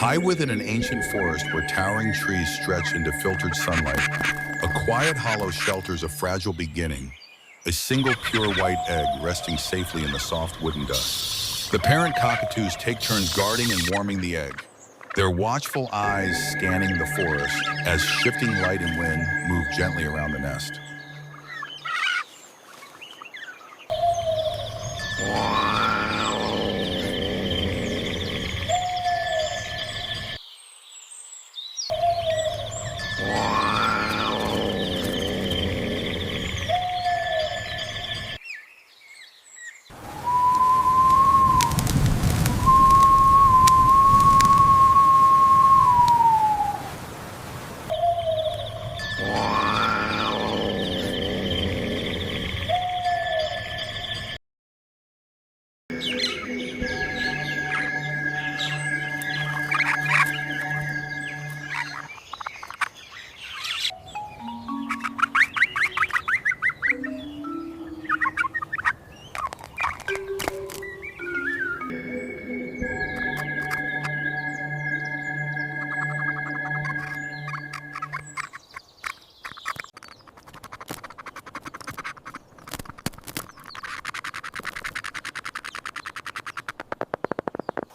High within an ancient forest where towering trees stretch into filtered sunlight, a quiet hollow shelters a fragile beginning, a single pure white egg resting safely in the soft wooden dust. The parent cockatoos take turns guarding and warming the egg, their watchful eyes scanning the forest as shifting light and wind move gently around the nest.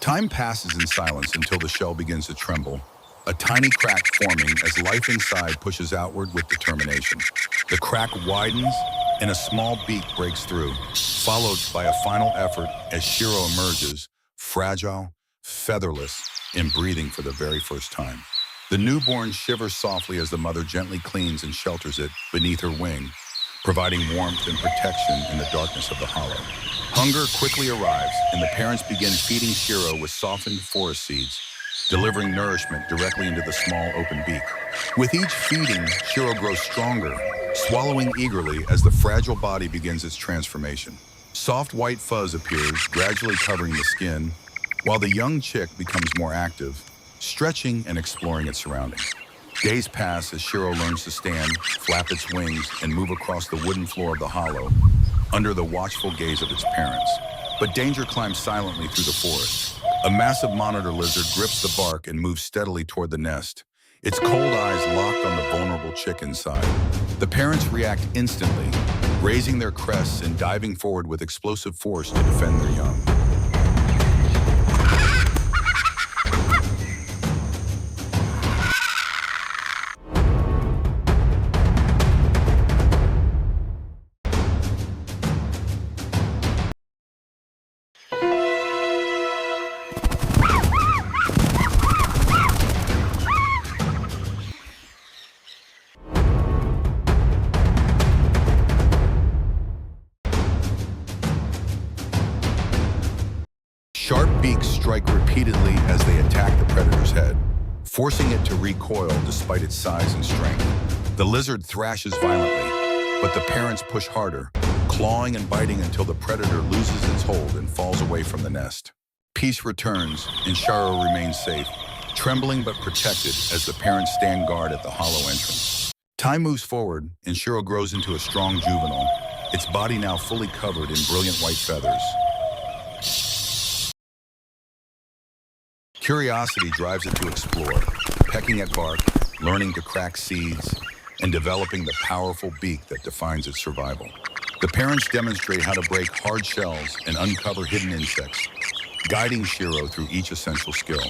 Time passes in silence until the shell begins to tremble, a tiny crack forming as life inside pushes outward with determination. The crack widens and a small beak breaks through, followed by a final effort as Shiro emerges, fragile, featherless, and breathing for the very first time. The newborn shivers softly as the mother gently cleans and shelters it beneath her wing, providing warmth and protection in the darkness of the hollow. Hunger quickly arrives, and the parents begin feeding Shiro with softened forest seeds, delivering nourishment directly into the small open beak. With each feeding, Shiro grows stronger, swallowing eagerly as the fragile body begins its transformation. Soft white fuzz appears, gradually covering the skin, while the young chick becomes more active, stretching and exploring its surroundings. Days pass as Shiro learns to stand, flap its wings, and move across the wooden floor of the hollow, under the watchful gaze of its parents. But danger climbs silently through the forest. A massive monitor lizard grips the bark and moves steadily toward the nest, its cold eyes locked on the vulnerable chick inside. The parents react instantly, raising their crests and diving forward with explosive force to defend their young. Sharp beaks strike repeatedly as they attack the predator's head, forcing it to recoil despite its size and strength. The lizard thrashes violently, but the parents push harder, clawing and biting until the predator loses its hold and falls away from the nest. Peace returns, and Shiro remains safe, trembling but protected as the parents stand guard at the hollow entrance. Time moves forward, and Shiro grows into a strong juvenile, its body now fully covered in brilliant white feathers. Curiosity drives it to explore, pecking at bark, learning to crack seeds, and developing the powerful beak that defines its survival. The parents demonstrate how to break hard shells and uncover hidden insects, guiding Shiro through each essential skill.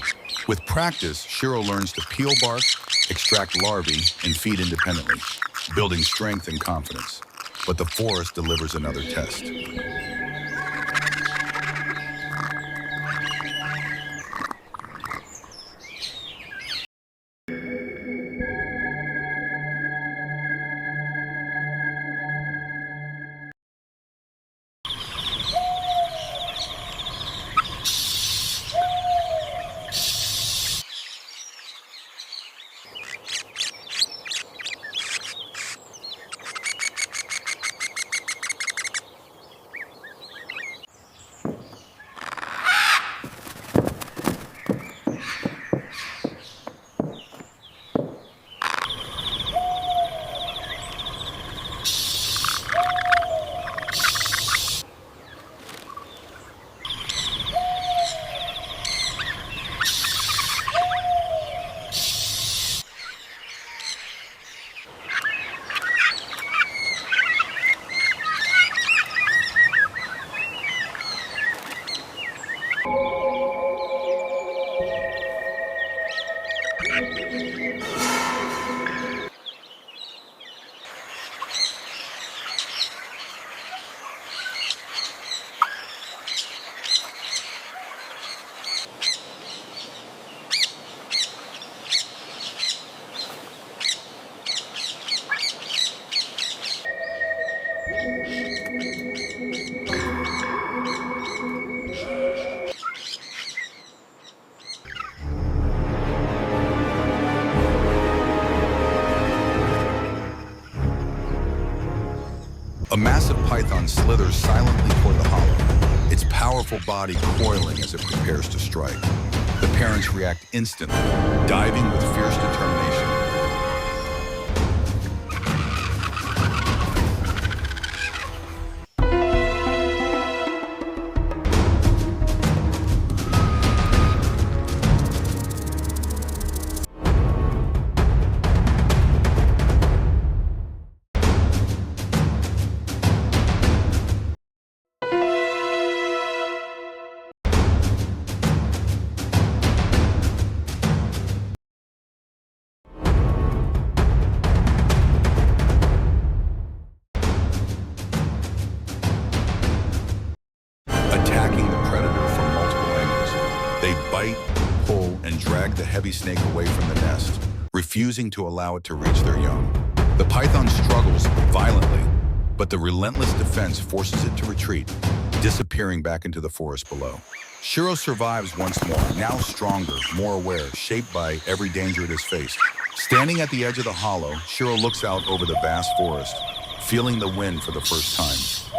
With practice, Shiro learns to peel bark, extract larvae, and feed independently, building strength and confidence. But the forest delivers another test. A massive python slithers silently toward the hollow, its powerful body coiling as it prepares to strike. The parents react instantly, diving with fierce determination. Attacking the predator from multiple angles. They bite, pull, and drag the heavy snake away from the nest, refusing to allow it to reach their young. The python struggles violently, but the relentless defense forces it to retreat, disappearing back into the forest below. Shiro survives once more, now stronger, more aware, shaped by every danger it has faced. Standing at the edge of the hollow, Shiro looks out over the vast forest, feeling the wind for the first time.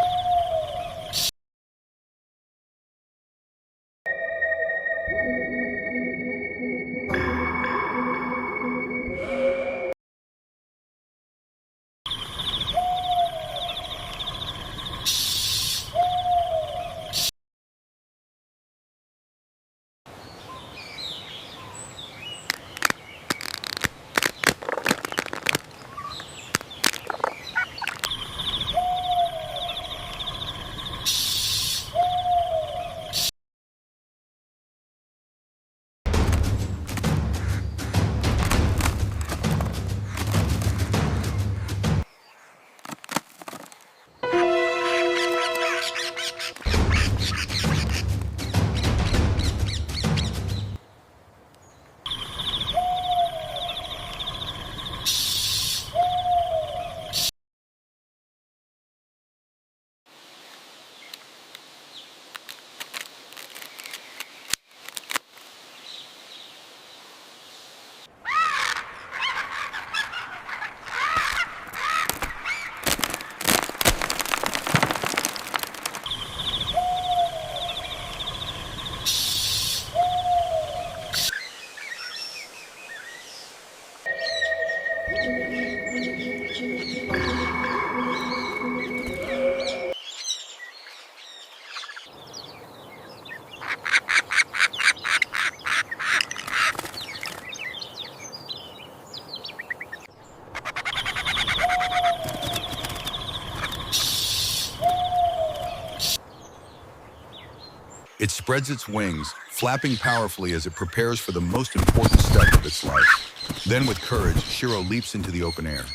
It spreads its wings, flapping powerfully as it prepares for the most important step of its life. Then with courage, Shiro leaps into the open air.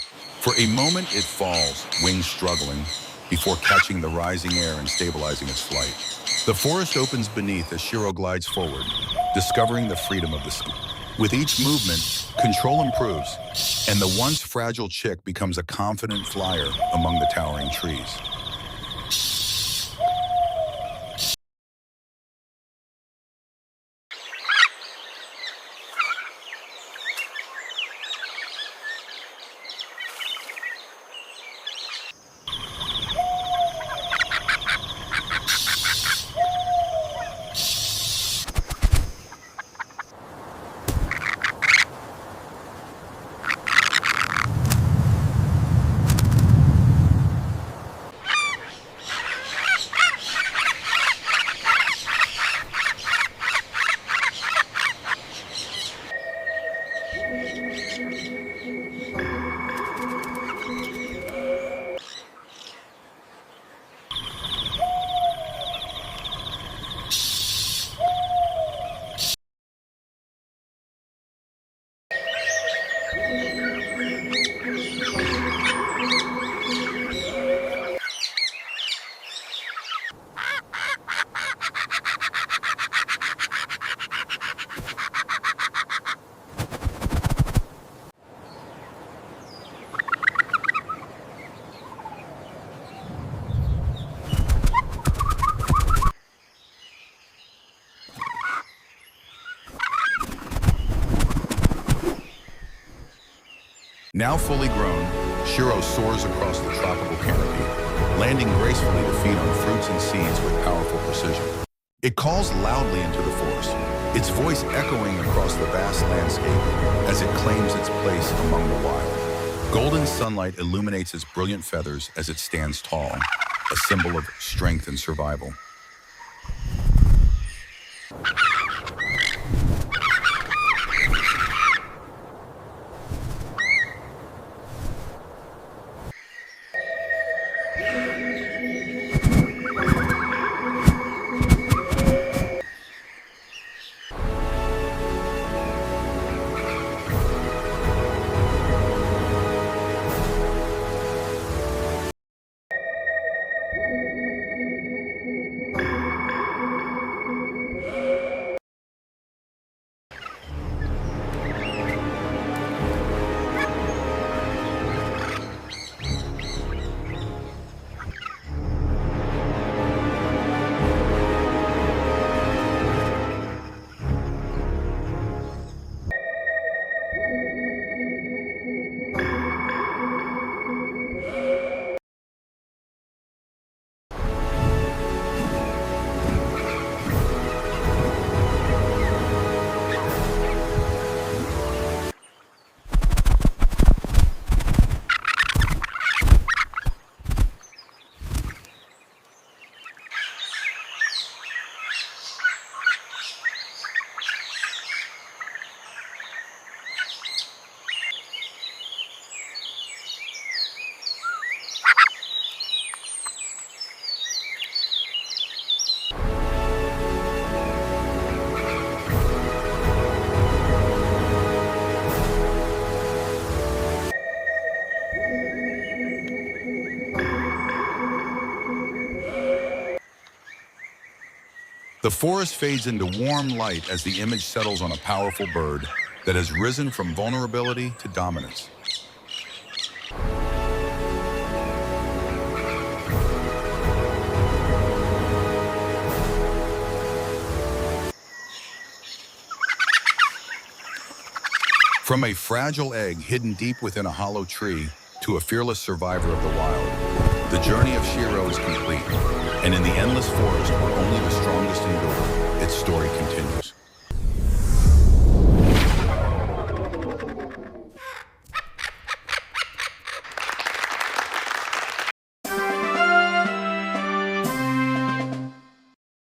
For a moment it falls, wings struggling, before catching the rising air and stabilizing its flight. The forest opens beneath as Shiro glides forward, discovering the freedom of the sky. With each movement, control improves, and the once fragile chick becomes a confident flyer among the towering trees. Now fully grown, Shiro soars across the tropical canopy, landing gracefully to feed on fruits and seeds with powerful precision. It calls loudly into the forest, its voice echoing across the vast landscape as it claims its place among the wild. Golden sunlight illuminates its brilliant feathers as it stands tall, a symbol of strength and survival. The forest fades into warm light as the image settles on a powerful bird that has risen from vulnerability to dominance. From a fragile egg hidden deep within a hollow tree to a fearless survivor of the wild, the journey of Shiro is complete, and in the endless forest where only the strongest endure, its story continues.